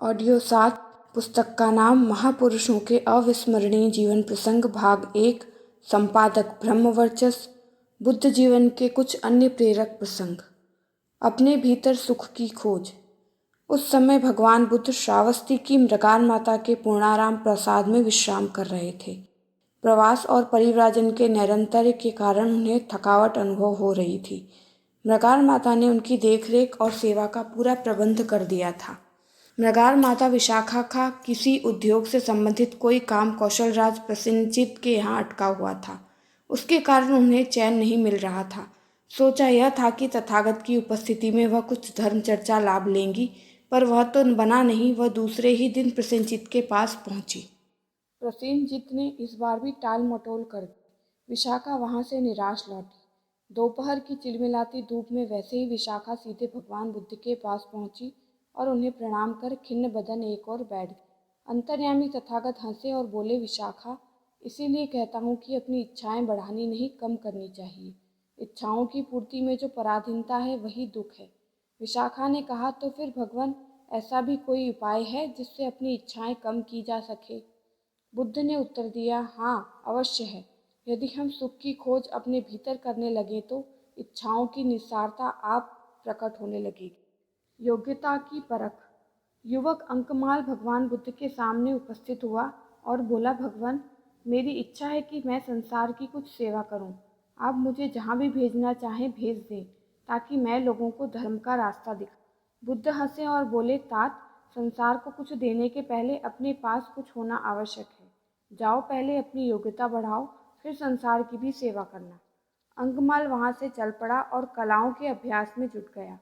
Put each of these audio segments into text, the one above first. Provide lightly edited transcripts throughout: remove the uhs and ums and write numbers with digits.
Audio 7 पुस्तक का नाम महापुरुषों के अविस्मरणीय जीवन प्रसंग भाग 1। संपादक ब्रह्मवर्चस्व। बुद्ध जीवन के कुछ अन्य प्रेरक प्रसंग। अपने भीतर सुख की खोज। उस समय भगवान बुद्ध श्रावस्ती की मृगार माता के पूर्णाराम प्रसाद में विश्राम कर रहे थे। प्रवास और परिव्राजन के नैरंतर्य के कारण उन्हें थकावट अनुभव हो रही थी। मृगार माता ने उनकी देखरेख और सेवा का पूरा प्रबंध कर दिया था। मृगार माता विशाखा का किसी उद्योग से संबंधित कोई काम कौशलराज प्रसेनजीत के यहाँ अटका हुआ था। उसके कारण उन्हें चैन नहीं मिल रहा था। सोचा यह था कि तथागत की उपस्थिति में वह कुछ धर्म चर्चा लाभ लेंगी, पर वह तो बना नहीं। वह दूसरे ही दिन प्रसेनजीत के पास पहुंची। प्रसेनजीत ने इस बार भी टाल मटोल कर दी। विशाखा वहां से निराश लौटी। दोपहर की चिलमिलाती धूप में वैसे ही विशाखा सीधे भगवान बुद्ध के पास पहुंची और उन्हें प्रणाम कर खिन्न बदन एक ओर बैठ गई। अंतर्यामी तथागत हंसे और बोले, विशाखा, इसीलिए कहता हूँ कि अपनी इच्छाएं बढ़ानी नहीं, कम करनी चाहिए। इच्छाओं की पूर्ति में जो पराधीनता है वही दुख है। विशाखा ने कहा, तो फिर भगवान, ऐसा भी कोई उपाय है जिससे अपनी इच्छाएं कम की जा सके? बुद्ध ने उत्तर दिया, हाँ, अवश्य है। यदि हम सुख की खोज अपने भीतर करने लगें तो इच्छाओं की निस्सारता आप प्रकट होने लगेगी। योग्यता की परख। युवक अंकमाल भगवान बुद्ध के सामने उपस्थित हुआ और बोला, भगवान, मेरी इच्छा है कि मैं संसार की कुछ सेवा करूं। आप मुझे जहां भी भेजना चाहें भेज दें, ताकि मैं लोगों को धर्म का रास्ता दिखाऊं। बुद्ध हंसे और बोले, तात, संसार को कुछ देने के पहले अपने पास कुछ होना आवश्यक है। जाओ, पहले अपनी योग्यता बढ़ाओ, फिर संसार की भी सेवा करना। अंकमाल वहां से चल पड़ा और कलाओं के अभ्यास में जुट गया।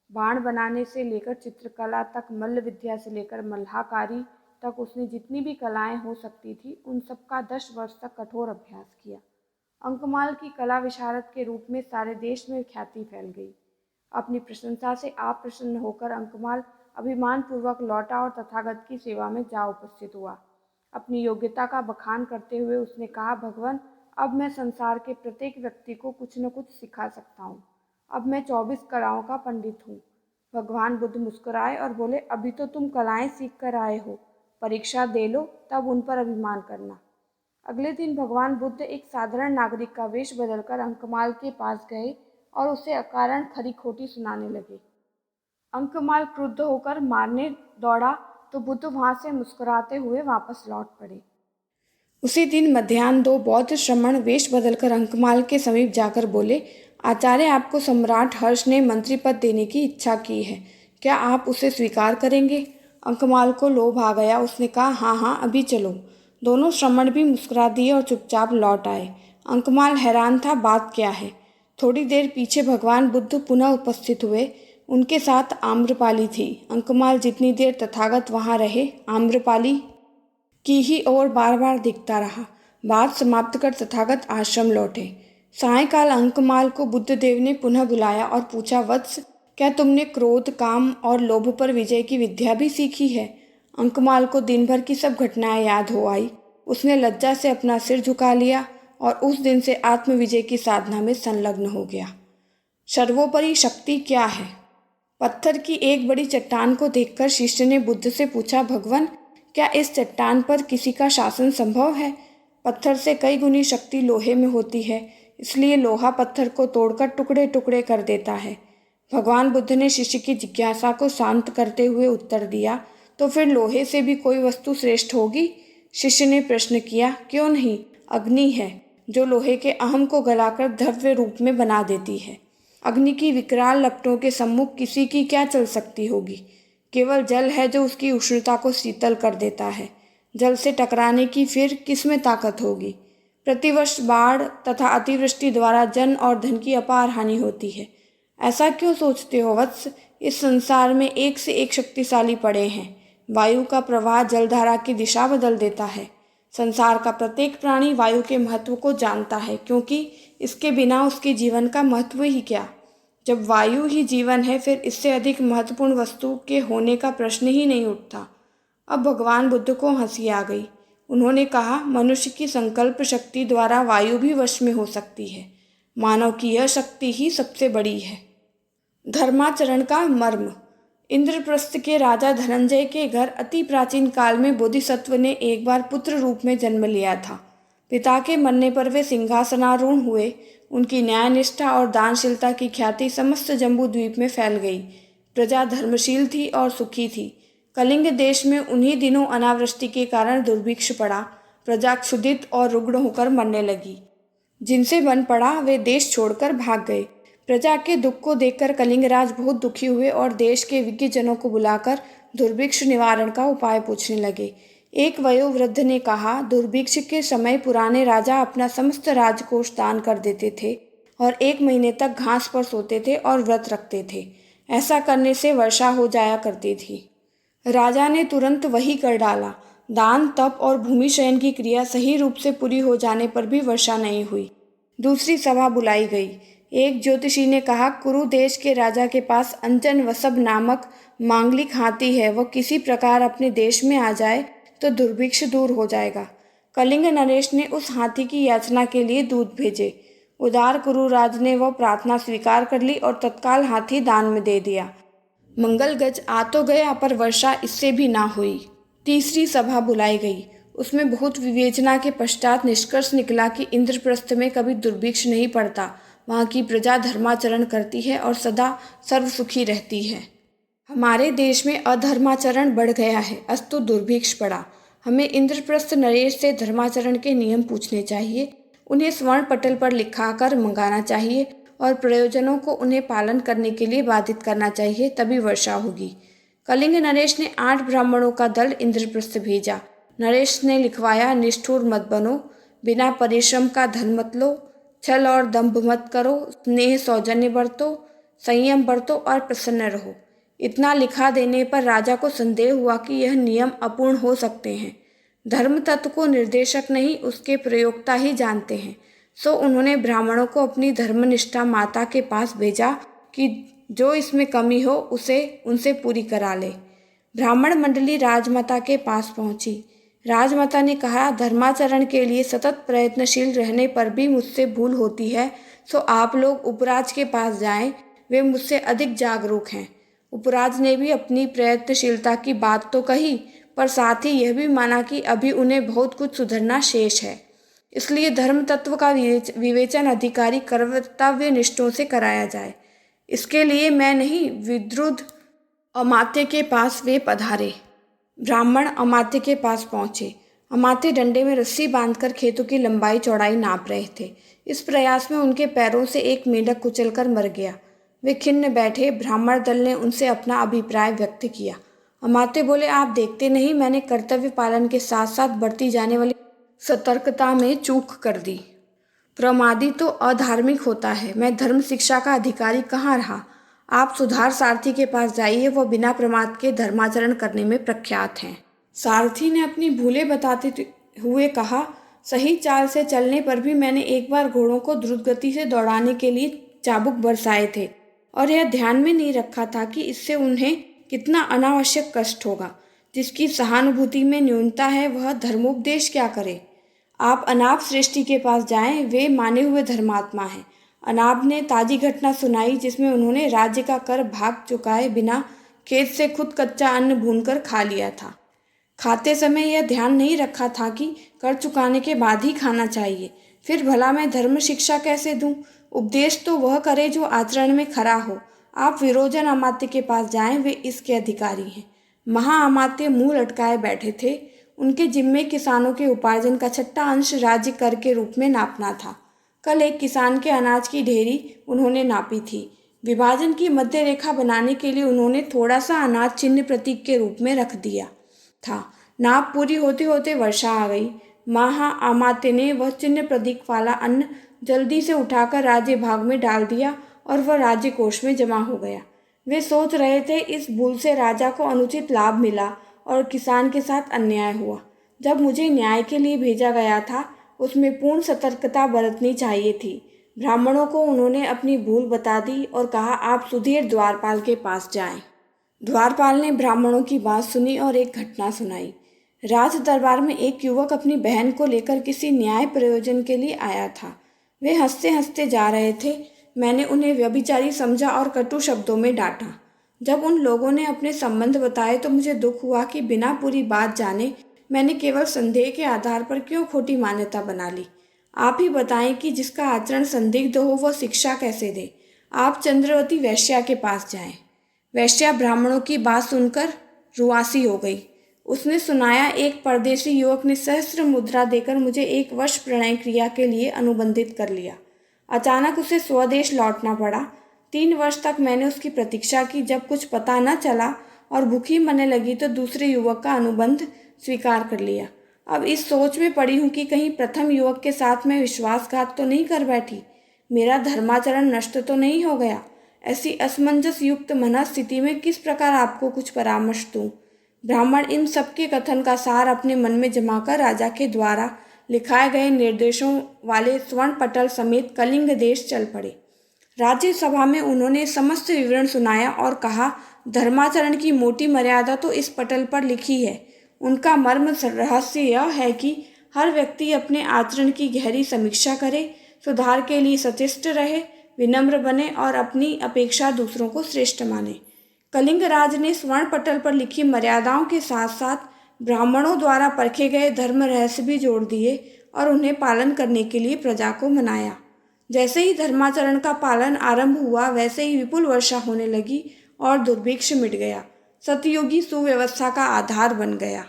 बाण बनाने से लेकर चित्रकला तक, मल्ल विद्या से लेकर मल्लाकारी तक उसने जितनी भी कलाएं हो सकती थी उन सब का 10 वर्ष तक कठोर अभ्यास किया। अंकमाल की कला विशारद के रूप में सारे देश में ख्याति फैल गई। अपनी प्रशंसा से आप प्रसन्न होकर अंकमाल अभिमान पूर्वक लौटा और तथागत की सेवा में जा उपस्थित हुआ। अपनी योग्यता का बखान करते हुए उसने कहा, भगवान, अब मैं संसार के प्रत्येक व्यक्ति को कुछ न कुछ सिखा सकता हूँ। अब मैं 24 कलाओं का पंडित हूँ। भगवान बुद्ध मुस्कुराए और बोले, अभी तो तुम कलाएं सीख कर आए हो, परीक्षा दे लो, तब उन पर अभिमान करना। अगले दिन भगवान बुद्ध एक साधारण नागरिक का वेश बदलकर अंकमाल के पास गए और उसे अकारण खरी खोटी सुनाने लगे। अंकमाल क्रुद्ध होकर मारने दौड़ा तो बुद्ध वहां से मुस्कुराते हुए वापस लौट पड़े। उसी दिन मध्याह्न 2 बौद्ध श्रमण वेश बदलकर अंकमाल के समीप जाकर बोले, आचार्य, आपको सम्राट हर्ष ने मंत्री पद देने की इच्छा की है, क्या आप उसे स्वीकार करेंगे? अंकमाल को लोभ आ गया। उसने कहा, हाँ हाँ, अभी चलो। दोनों श्रमण भी मुस्कुरा दिए और चुपचाप लौट आए। अंकमाल हैरान था, बात क्या है। थोड़ी देर पीछे भगवान बुद्ध पुनः उपस्थित हुए। उनके साथ आम्रपाली थी। अंकमाल जितनी देर तथागत वहां रहे, आम्रपाली की ही ओर बार बार दिखता रहा। बात समाप्त कर तथागत आश्रम लौटे। सायंकाल अंकमाल को बुद्धदेव ने पुनः बुलाया और पूछा, वत्स, क्या तुमने क्रोध, काम और लोभ पर विजय की विद्या भी सीखी है? अंकमाल को दिन भर की सब घटनाएं याद हो आई। उसने लज्जा से अपना सिर झुका लिया और उस दिन से आत्मविजय की साधना में संलग्न हो गया। सर्वोपरि शक्ति क्या है? पत्थर की एक बड़ी चट्टान को देखकर शिष्य ने बुद्ध से पूछा, भगवान, क्या इस चट्टान पर किसी का शासन संभव है? पत्थर से कई गुनी शक्ति लोहे में होती है, इसलिए लोहा पत्थर को तोड़कर टुकड़े टुकड़े कर देता है। भगवान बुद्ध ने शिष्य की जिज्ञासा को शांत करते हुए उत्तर दिया, तो फिर लोहे से भी कोई वस्तु श्रेष्ठ होगी? शिष्य ने प्रश्न किया, क्यों नहीं, अग्नि है, जो लोहे के अहम को गलाकर द्रव्य रूप में बना देती है। अग्नि की विकराल लपटों के सम्मुख किसी की क्या चल सकती होगी? केवल जल है जो उसकी उष्णता को शीतल कर देता है। जल से टकराने की फिर किसमें ताकत होगी? प्रतिवर्ष बाढ़ तथा अतिवृष्टि द्वारा जन और धन की अपार हानि होती है। ऐसा क्यों सोचते हो वत्स? इस संसार में एक से एक शक्तिशाली पड़े हैं। वायु का प्रवाह जलधारा की दिशा बदल देता है। संसार का प्रत्येक प्राणी वायु के महत्व को जानता है, क्योंकि इसके बिना उसके जीवन का महत्व ही क्या। जब वायु ही जीवन है, फिर इससे अधिक महत्वपूर्ण वस्तु के होने का प्रश्न ही नहीं उठता। अब भगवान बुद्ध को हंसी आ गई। उन्होंने कहा, मनुष्य की संकल्प शक्ति द्वारा वायु भी वश में हो सकती है। मानव की यह शक्ति ही सबसे बड़ी है। धर्माचरण का मर्म। इंद्रप्रस्थ के राजा धनंजय के घर अति प्राचीन काल में बोधिसत्व ने एक बार पुत्र रूप में जन्म लिया था। पिता के मरने पर वे सिंहासनारूढ़ हुए। उनकी न्यायनिष्ठा और दानशीलता की ख्याति समस्त जम्बू द्वीप में फैल गई। प्रजा धर्मशील थी और सुखी थी। कलिंग देश में उन्हीं दिनों अनावृष्टि के कारण दुर्भिक्ष पड़ा। प्रजा क्षुधित और रुग्ण होकर मरने लगी। जिनसे बन पड़ा वे देश छोड़कर भाग गए। प्रजा के दुख को देखकर कलिंगराज बहुत दुखी हुए और देश के विज्ञजनों को बुलाकर दुर्भिक्ष निवारण का उपाय पूछने लगे। एक वयोवृद्ध ने कहा, दुर्भिक्ष के समय पुराने राजा अपना समस्त राजकोष दान कर देते थे और 1 महीने तक घास पर सोते थे और व्रत रखते थे। ऐसा करने से वर्षा हो जाया करती थी। राजा ने तुरंत वही कर डाला। दान, तप और भूमि शयन की क्रिया सही रूप से पूरी हो जाने पर भी वर्षा नहीं हुई। दूसरी सभा बुलाई गई। एक ज्योतिषी ने कहा, कुरु देश के राजा के पास अंजन वसब नामक मांगलिक हाथी है। वह किसी प्रकार अपने देश में आ जाए तो दुर्भिक्ष दूर हो जाएगा। कलिंग नरेश ने उस हाथी की याचना के लिए दूत भेजे। उदार कुरुराज ने वह प्रार्थना स्वीकार कर ली और तत्काल हाथी दान में दे दिया। मंगल गज आ तो गया पर वर्षा इससे भी ना हुई। तीसरी सभा बुलाई गई। उसमें बहुत विवेचना के पश्चात निष्कर्ष निकला कि इंद्रप्रस्थ में कभी दुर्भिक्ष नहीं पड़ता। वहाँ की प्रजा धर्माचरण करती है और सदा सर्वसुखी रहती है। हमारे देश में अधर्माचरण बढ़ गया है, अस्तु दुर्भिक्ष पड़ा। हमें इंद्रप्रस्थ नरेश से धर्माचरण के नियम पूछने चाहिए। उन्हें स्वर्ण पटल पर लिखाकर मंगाना चाहिए और प्रयोजनों को उन्हें पालन करने के लिए बाधित करना चाहिए, तभी वर्षा होगी। कलिंग नरेश ने 8 ब्राह्मणों का दल इंद्रप्रस्थ भेजा। नरेश ने लिखवाया, निष्ठुर मत बनो, बिना परिश्रम का धन मत लो, छल और दंभ मत करो, स्नेह सौजन्य बरतो, संयम बरतो और प्रसन्न रहो। इतना लिखा देने पर राजा को संदेह हुआ कि यह नियम अपूर्ण हो सकते हैं। धर्म तत्व को निर्देशक नहीं, उसके प्रयोक्ता ही जानते हैं। सो उन्होंने ब्राह्मणों को अपनी धर्मनिष्ठा माता के पास भेजा कि जो इसमें कमी हो उसे उनसे पूरी करा ले। ब्राह्मण मंडली राजमाता के पास पहुंची। राजमाता ने कहा, धर्माचरण के लिए सतत प्रयत्नशील रहने पर भी मुझसे भूल होती है, सो आप लोग उपराज के पास जाएं, वे मुझसे अधिक जागरूक हैं। उपराज ने भी अपनी प्रयत्नशीलता की बात तो कही, पर साथ ही यह भी माना कि अभी उन्हें बहुत कुछ सुधरना शेष है। इसलिए धर्म तत्व का विवेचन अधिकारी कर्तव्य निष्ठों से कराया जाए। इसके लिए मैं नहीं, विद्रुद अमात्य के पास वे पधारे। ब्राह्मण अमात्य के पास पहुंचे। अमात्य डंडे में रस्सी बांधकर खेतों की लंबाई चौड़ाई नाप रहे थे। इस प्रयास में उनके पैरों से एक मेंढक कुचलकर मर गया। वे खिन्न बैठे। ब्राह्मण दल ने उनसे अपना अभिप्राय व्यक्त किया। अमात्य बोले, आप देखते नहीं, मैंने कर्तव्य पालन के साथ साथ बरती जाने वाली सतर्कता में चूक कर दी। प्रमादी तो अधार्मिक होता है। मैं धर्म शिक्षा का अधिकारी कहाँ रहा। आप सुधार सारथी के पास जाइए, वह बिना प्रमाद के धर्माचरण करने में प्रख्यात हैं। सारथी ने अपनी भूलें बताते हुए कहा, सही चाल से चलने पर भी मैंने एक बार घोड़ों को द्रुत गति से दौड़ाने के लिए चाबुक बरसाए थे और यह ध्यान में नहीं रखा था कि इससे उन्हें कितना अनावश्यक कष्ट होगा। जिसकी सहानुभूति में न्यूनता है वह धर्मोपदेश क्या करे। आप अनाप श्रेष्ठी के पास जाएं, वे माने हुए धर्मात्मा हैं। अनाब ने ताजी घटना सुनाई जिसमें उन्होंने राज्य का कर भाग चुकाए बिना खेत से खुद कच्चा अन्न भूनकर खा लिया था। खाते समय यह ध्यान नहीं रखा था कि कर चुकाने के बाद ही खाना चाहिए। फिर भला मैं धर्म शिक्षा कैसे दूं? उपदेश तो वह करे जो आचरण में खरा हो। आप विरोचन अमात्य के पास जाएं, वे इसके अधिकारी हैं। महाअमात्य मुंह लटकाए बैठे थे। उनके जिम्मे किसानों के उपार्जन का छठा अंश राज्य कर के रूप में नापना था। कल एक किसान के अनाज की ढेरी उन्होंने नापी थी। विभाजन की मध्य रेखा बनाने के लिए उन्होंने थोड़ा सा अनाज चिन्ह प्रतीक के रूप में रख दिया था। नाप पूरी होते होते वर्षा आ गई। महाअमात्य ने वह चिन्ह प्रतीक वाला अन्न जल्दी से उठाकर राज्य भाग में डाल दिया और वह राज्य कोष में जमा हो गया। वे सोच रहे थे इस भूल से राजा को अनुचित लाभ मिला और किसान के साथ अन्याय हुआ। जब मुझे न्याय के लिए भेजा गया था उसमें पूर्ण सतर्कता बरतनी चाहिए थी। ब्राह्मणों को उन्होंने अपनी भूल बता दी और कहा, आप सुधीर द्वारपाल के पास जाएं। द्वारपाल ने ब्राह्मणों की बात सुनी और एक घटना सुनाई। राज दरबार में एक युवक अपनी बहन को लेकर किसी न्याय प्रयोजन के लिए आया था। वे हंसते हंसते जा रहे थे। मैंने उन्हें व्यभिचारी समझा और कटु शब्दों में डांटा। जब उन लोगों ने अपने संबंध बताए तो मुझे दुख हुआ कि बिना पूरी बात जाने मैंने केवल संदेह के आधार पर क्यों खोटी मान्यता बना ली। आप ही बताएं कि जिसका आचरण संदिग्ध हो वह शिक्षा कैसे दे। आप चंद्रवती वैश्या के पास जाएं। वैश्या ब्राह्मणों की बात सुनकर रुआसी हो गई। उसने सुनाया, एक परदेशी युवक ने सहस्त्र मुद्रा देकर मुझे 1 वर्ष प्रणय क्रिया के लिए अनुबंधित कर लिया। अचानक उसे स्वदेश लौटना पड़ा। 3 वर्ष तक मैंने उसकी प्रतीक्षा की। जब कुछ पता न चला और भूखी मरने लगी तो दूसरे युवक का अनुबंध स्वीकार कर लिया। अब इस सोच में पड़ी हूँ कि कहीं प्रथम युवक के साथ मैं विश्वासघात तो नहीं कर बैठी, मेरा धर्माचरण नष्ट तो नहीं हो गया। ऐसी असमंजस युक्त मनस्थिति में किस प्रकार आपको कुछ परामर्श दूं। ब्राह्मण इन सबके कथन का सार अपने मन में जमाकर राजा के द्वारा लिखाए गए निर्देशों वाले स्वर्ण पटल समेत कलिंग देश चल पड़े। राज्यसभा में उन्होंने समस्त विवरण सुनाया और कहा, धर्माचरण की मोटी मर्यादा तो इस पटल पर लिखी है। उनका मर्म रहस्य यह है कि हर व्यक्ति अपने आचरण की गहरी समीक्षा करे, सुधार के लिए सचेष्ट रहे, विनम्र बने और अपनी अपेक्षा दूसरों को श्रेष्ठ माने। कलिंग राज ने स्वर्ण पटल पर लिखी मर्यादाओं के साथ साथ ब्राह्मणों द्वारा परखे गए धर्म रहस्य भी जोड़ दिए और उन्हें पालन करने के लिए प्रजा को मनाया। जैसे ही धर्माचरण का पालन आरंभ हुआ वैसे ही विपुल वर्षा होने लगी और दुर्भिक्ष मिट गया। सतयुगी सुव्यवस्था का आधार बन गया।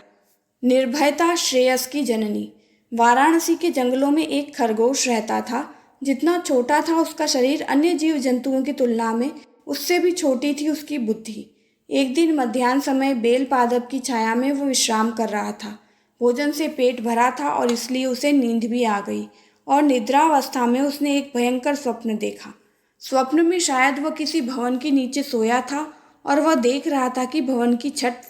निर्भयता श्रेयस की जननी। वाराणसी के जंगलों में एक खरगोश रहता था। जितना छोटा था उसका शरीर अन्य जीव जंतुओं की तुलना में, उससे भी छोटी थी उसकी बुद्धि। एक दिन मध्याह्न समय बेल पादप की छाया में वो विश्राम कर रहा था। भोजन से पेट भरा था और इसलिए उसे नींद भी आ गई और निद्रावस्था में उसने एक भयंकर स्वप्न देखा। स्वप्न में शायद वह किसी भवन के नीचे सोया था और वह देख रहा था कि भवन की छत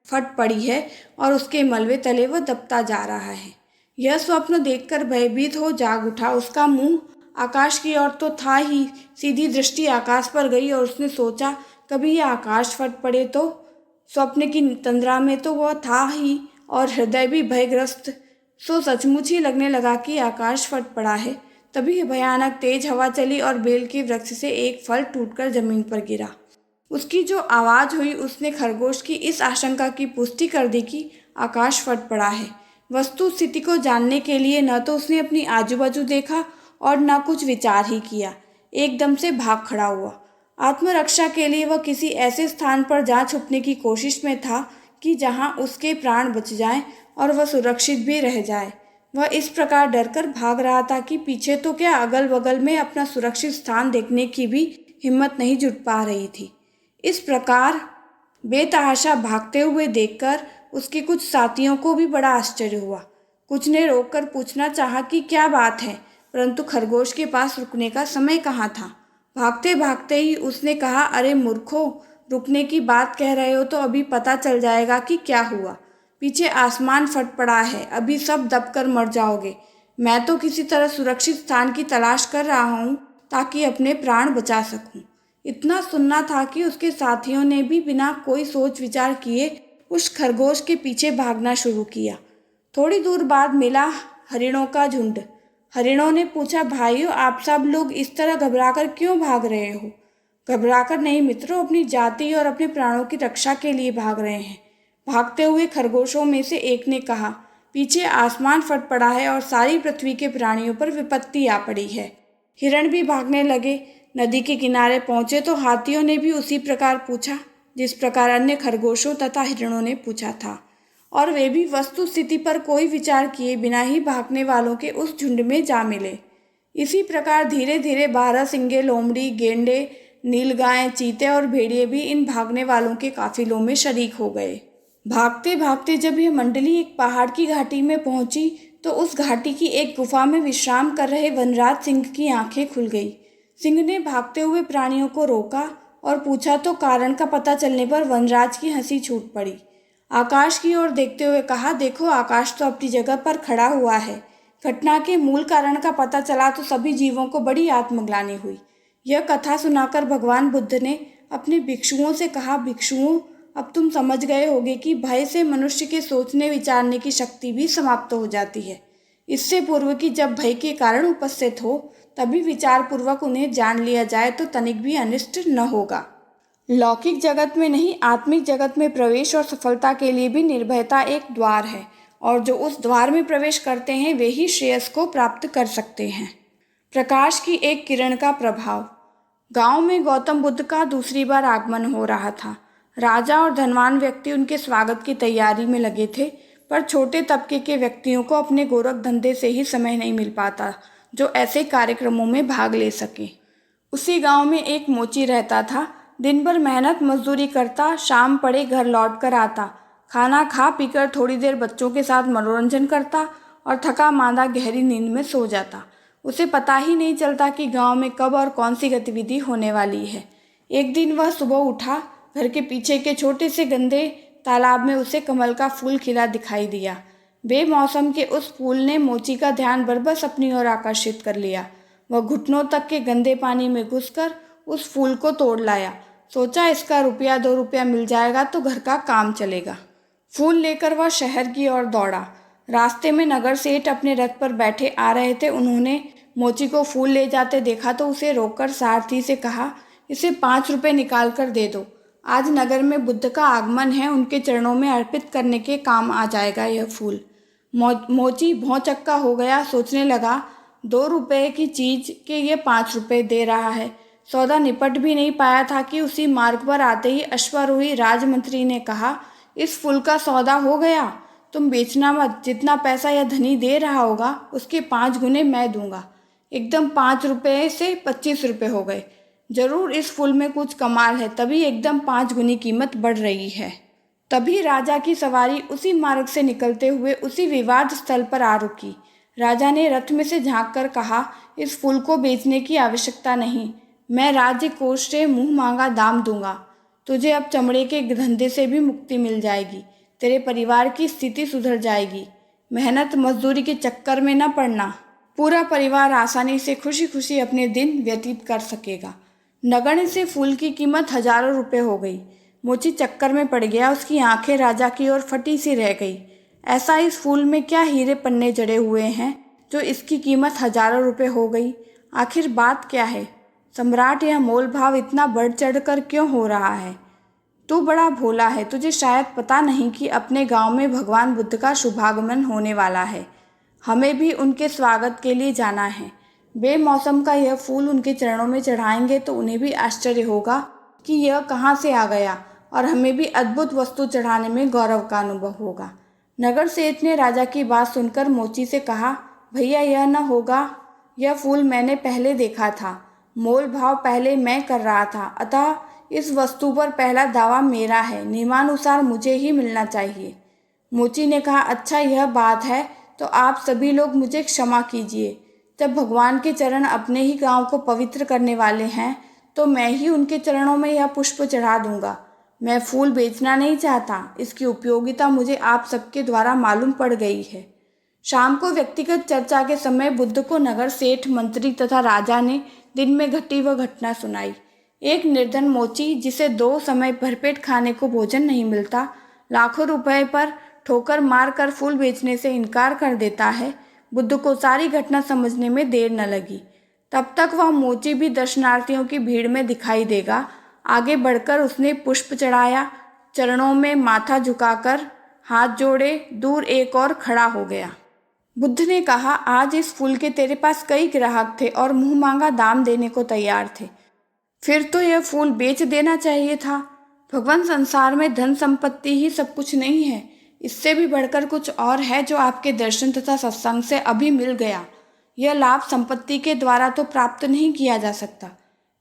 फट पड़ी है और उसके मलबे तले वह दबता जा रहा है। यह स्वप्न देखकर भयभीत हो जाग उठा। उसका मुंह आकाश की ओर तो था ही, सीधी दृष्टि आकाश पर गई और उसने सोचा, कभी यह आकाश फट पड़े तो। स्वप्न की तंद्रा में तो वह था ही और हृदय भी भयग्रस्त। सो सचमुच ही लगने लगा कि आकाश फट पड़ा है। तभी भयानक तेज हवा चली और बेल के वृक्ष से एक फल टूटकर जमीन पर गिरा। उसकी जो आवाज़ हुई उसने खरगोश की इस आशंका की पुष्टि कर दी कि आकाश फट पड़ा है। वस्तु स्थिति को जानने के लिए न तो उसने अपनी आजू बाजू देखा और न कुछ विचार ही किया, एकदम से भाग खड़ा हुआ। आत्मरक्षा के लिए वह किसी ऐसे स्थान पर जा छुपने की कोशिश में था कि जहां उसके प्राण बच जाएं और वह सुरक्षित भी रह जाए। वह इस प्रकार डरकर भाग रहा था कि पीछे तो क्या अगल बगल में अपना सुरक्षित स्थान देखने की भी हिम्मत नहीं जुट पा रही थी। इस प्रकार बेतहाशा भागते हुए देखकर उसके कुछ साथियों को भी बड़ा आश्चर्य हुआ। कुछ ने रोककर पूछना चाहा कि क्या बात है, परंतु खरगोश के पास रुकने का समय कहाँ था। भागते भागते ही उसने कहा, अरे मूर्खों, रुकने की बात कह रहे हो तो अभी पता चल जाएगा कि क्या हुआ। पीछे आसमान फट पड़ा है, अभी सब दबकर मर जाओगे। मैं तो किसी तरह सुरक्षित स्थान की तलाश कर रहा हूँ ताकि अपने प्राण बचा सकूं। इतना सुनना था कि उसके साथियों ने भी बिना कोई सोच विचार किए उस खरगोश के पीछे भागना शुरू किया। थोड़ी दूर बाद मिला हरिणों का झुंड। हरिणों ने पूछा, भाइयों, आप सब लोग इस तरह घबराकर क्यों भाग रहे हो। घबराकर नहीं मित्रों, अपनी जाति और अपने प्राणों की रक्षा के लिए भाग रहे हैं। भागते हुए खरगोशों में से एक ने कहा, पीछे आसमान फट पड़ा है और सारी पृथ्वी के प्राणियों पर विपत्ति आ पड़ी है। हिरण भी भागने लगे। नदी के किनारे पहुंचे तो हाथियों ने भी उसी प्रकार पूछा जिस प्रकार अन्य खरगोशों तथा हिरणों ने पूछा था, और वे भी वस्तु स्थिति पर कोई विचार किए बिना ही भागने वालों के उस झुंड में जा मिले। इसी प्रकार धीरे धीरे बारहसिंगे, लोमड़ी, गेंडे, नीलगाय, चीते और भेड़िए भी इन भागने वालों के काफिलों में शरीक हो गए। भागते भागते जब यह मंडली एक पहाड़ की घाटी में पहुंची तो उस घाटी की एक गुफा में विश्राम कर रहे वनराज सिंह की आंखें खुल गई। सिंह ने भागते हुए प्राणियों को रोका और पूछा तो कारण का पता चलने पर वनराज की हंसी छूट पड़ी। आकाश की ओर देखते हुए कहा, देखो, आकाश तो अपनी जगह पर खड़ा हुआ है। घटना के मूल कारण का पता चला तो सभी जीवों को बड़ी आत्मग्लानि हुई। यह कथा सुनाकर भगवान बुद्ध ने अपने भिक्षुओं से कहा, भिक्षुओं, अब तुम समझ गए होगे कि भय से मनुष्य के सोचने विचारने की शक्ति भी समाप्त हो जाती है। इससे पूर्व कि जब भय के कारण उपस्थित हो तभी विचार पूर्वक उन्हें जान लिया जाए तो तनिक भी अनिष्ट न होगा। लौकिक जगत में नहीं, आत्मिक जगत में प्रवेश और सफलता के लिए भी निर्भयता एक द्वार है, और जो उस द्वार में प्रवेश करते हैं वे ही श्रेयस को प्राप्त कर सकते हैं। प्रकाश की एक किरण का प्रभाव। गांव में गौतम बुद्ध का दूसरी बार आगमन हो रहा था। राजा और धनवान व्यक्ति उनके स्वागत की तैयारी में लगे थे, पर छोटे तबके के व्यक्तियों को अपने गोरख धंधे से ही समय नहीं मिल पाता जो ऐसे कार्यक्रमों में भाग ले सके। उसी गांव में एक मोची रहता था। दिन भर मेहनत मजदूरी करता, शाम पड़े घर लौट कर आता, खाना खा पीकर थोड़ी देर बच्चों के साथ मनोरंजन करता और थका मांदा गहरी नींद में सो जाता। उसे पता ही नहीं चलता कि गांव में कब और कौन सी गतिविधि होने वाली है। एक दिन वह सुबह उठा, घर के पीछे के छोटे से गंदे तालाब में उसे कमल का फूल खिला दिखाई दिया। बेमौसम के उस फूल ने मोची का ध्यान बरबस अपनी ओर आकर्षित कर लिया। वह घुटनों तक के गंदे पानी में घुसकर उस फूल को तोड़ लाया। सोचा इसका रुपया 2 रुपया मिल जाएगा तो घर का काम चलेगा। फूल लेकर वह शहर की ओर दौड़ा। रास्ते में नगर सेठ अपने रथ पर बैठे आ रहे थे। उन्होंने मोची को फूल ले जाते देखा तो उसे रोककर सारथी से कहा, इसे 5 रुपये निकाल कर दे दो। आज नगर में बुद्ध का आगमन है, उनके चरणों में अर्पित करने के काम आ जाएगा यह फूल। मोची भौचक्का हो गया। सोचने लगा, 2 रुपये की चीज के ये 5 रुपये दे रहा है। सौदा निपट भी नहीं पाया था कि उसी मार्ग पर आते ही अश्वारोही राजमंत्री ने कहा, इस फूल का सौदा हो गया, तुम बेचना मत। जितना पैसा यह धनी दे रहा होगा उसके 5 गुने मैं दूंगा। एकदम 5 रुपये से 25 रुपये हो गए। जरूर इस फूल में कुछ कमाल है, तभी एकदम 5 गुनी कीमत बढ़ रही है। तभी राजा की सवारी उसी मार्ग से निकलते हुए उसी विवाद स्थल पर आ रुकी। राजा ने रथ में से झांक कर कहा, इस फूल को बेचने की आवश्यकता नहीं, मैं राज्य कोष से मुंह मांगा दाम दूंगा। तुझे अब चमड़े के धंधे से भी मुक्ति मिल जाएगी, तेरे परिवार की स्थिति सुधर जाएगी। मेहनत मजदूरी के चक्कर में न पड़ना। पूरा परिवार आसानी से खुशी खुशी अपने दिन व्यतीत कर सकेगा। नगण्य से फूल की कीमत हजारों रुपए हो गई। मोची चक्कर में पड़ गया। उसकी आंखें राजा की ओर फटी सी रह गई। ऐसा इस फूल में क्या हीरे पन्ने जड़े हुए हैं जो इसकी कीमत हजारों रुपए हो गई? आखिर बात क्या है? सम्राट, यह मोल भाव इतना बढ़ चढ़ कर क्यों हो रहा है? तू बड़ा भोला है, तुझे शायद पता नहीं कि अपने गांव में भगवान बुद्ध का शुभागमन होने वाला है। हमें भी उनके स्वागत के लिए जाना है। बेमौसम का यह फूल उनके चरणों में चढ़ाएंगे तो उन्हें भी आश्चर्य होगा कि यह कहाँ से आ गया, और हमें भी अद्भुत वस्तु चढ़ाने में गौरव का अनुभव होगा। नगर सेठ ने राजा की बात सुनकर मोची से कहा, भैया यह न होगा, यह फूल मैंने पहले देखा था, मोल भाव पहले मैं कर रहा था, अतः इस वस्तु पर पहला दावा मेरा है, नियमानुसार मुझे ही मिलना चाहिए। मोची ने कहा, अच्छा यह बात है तो आप सभी लोग मुझे क्षमा कीजिए। जब भगवान के चरण अपने ही गांव को पवित्र करने वाले हैं तो मैं ही उनके चरणों में यह पुष्प चढ़ा दूंगा। मैं फूल बेचना नहीं चाहता, इसकी उपयोगिता मुझे आप सबके द्वारा मालूम पड़ गई है। शाम को व्यक्तिगत चर्चा के समय बुद्ध को नगर सेठ, मंत्री तथा राजा ने दिन में घटी वह घटना सुनाई। एक निर्धन मोची, जिसे 2 समय भरपेट खाने को भोजन नहीं मिलता, लाखों रुपए पर ठोकर मार कर फूल बेचने से इनकार कर देता है। बुद्ध को सारी घटना समझने में देर न लगी। तब तक वह मोची भी दर्शनार्थियों की भीड़ में दिखाई देगा। आगे बढ़कर उसने पुष्प चढ़ाया, चरणों में माथा झुकाकर हाथ जोड़े, दूर एक और खड़ा हो गया। बुद्ध ने कहा, आज इस फूल के तेरे पास कई ग्राहक थे और मुंह मांगा दाम देने को तैयार थे, फिर तो यह फूल बेच देना चाहिए था। भगवान, संसार में धन संपत्ति ही सब कुछ नहीं है, इससे भी बढ़कर कुछ और है जो आपके दर्शन तथा सत्संग से अभी मिल गया। यह लाभ संपत्ति के द्वारा तो प्राप्त नहीं किया जा सकता।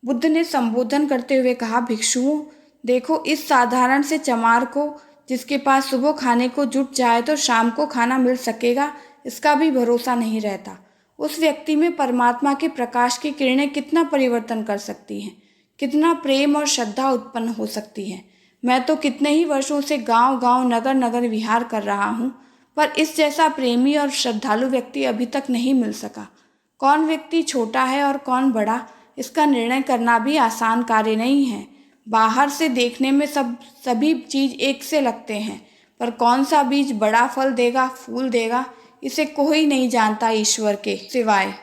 बुद्ध ने संबोधन करते हुए कहा, भिक्षुओं, देखो इस साधारण से चमार को, जिसके पास सुबह खाने को जुट जाए तो शाम को खाना मिल सकेगा, इसका भी भरोसा नहीं रहता। उस व्यक्ति में परमात्मा के प्रकाश की किरणें कितना परिवर्तन कर सकती हैं, कितना प्रेम और श्रद्धा उत्पन्न हो सकती है। मैं तो कितने ही वर्षों से गांव गांव, नगर नगर विहार कर रहा हूँ, पर इस जैसा प्रेमी और श्रद्धालु व्यक्ति अभी तक नहीं मिल सका। कौन व्यक्ति छोटा है और कौन बड़ा, इसका निर्णय करना भी आसान कार्य नहीं है। बाहर से देखने में सभी चीज एक से लगते हैं, पर कौन सा बीज बड़ा फल देगा, फूल देगा, इसे कोई नहीं जानता ईश्वर के सिवाय।